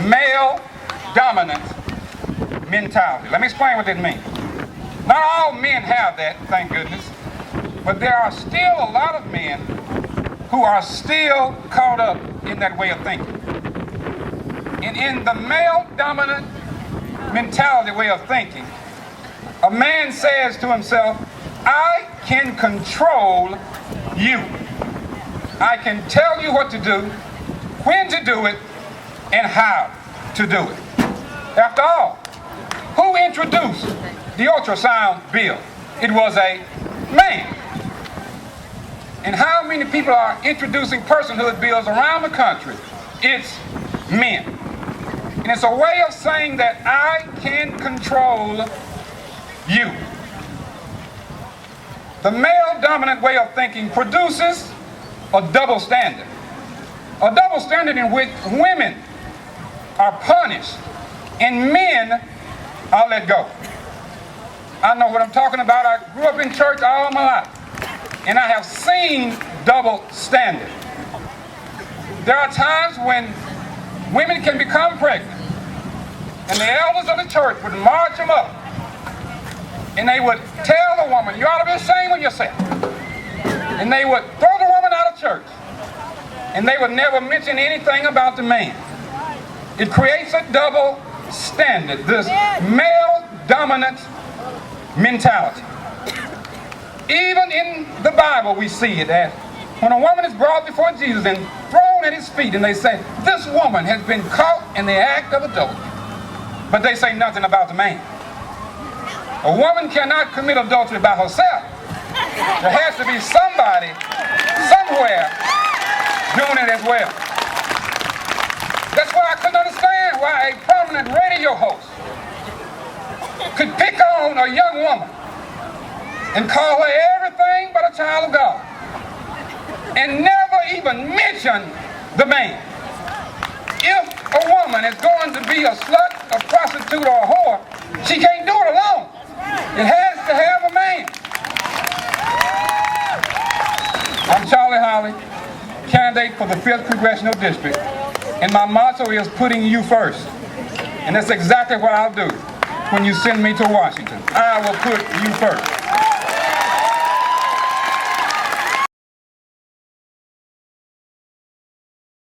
male dominant mentality. Let me explain what that means. Not all men have that, thank goodness, but there are still a lot of men who are still caught up in that way of thinking. And in the male dominant mentality way of thinking, a man says to himself, I can control you. I can tell you what to do, when to do it, and how to do it. After all, who introduced the ultrasound bill? It was a man. And how many people are introducing personhood bills around the country? It's men. And it's a way of saying that I can control you. The male dominant way of thinking produces a double standard. A double standard in which women are punished and men are let go. I know what I'm talking about. I grew up in church all my life, and I have seen double standard. There are times when women can become pregnant, and the elders of the church would march them up, and they would tell the woman, you ought to be ashamed of yourself. And they would throw the woman out of church, and they would never mention anything about the man. It creates a double standard, this male dominant mentality. Even in the Bible we see it, that when a woman is brought before Jesus and thrown at his feet, and they say, this woman has been caught in the act of adultery. But they say nothing about the man. A woman cannot commit adultery by herself. There has to be somebody, somewhere, doing it as well. That's why I couldn't understand why a prominent radio host could pick on a young woman and call her everything but a child of God, and never even mention the man. If a woman is going to be a slut, a prostitute, or a whore, she can't do it alone. It has to have a man. I'm Charlie Holley, candidate for the 5th Congressional District, and my motto is putting you first. And that's exactly what I'll do when you send me to Washington. I will put you first.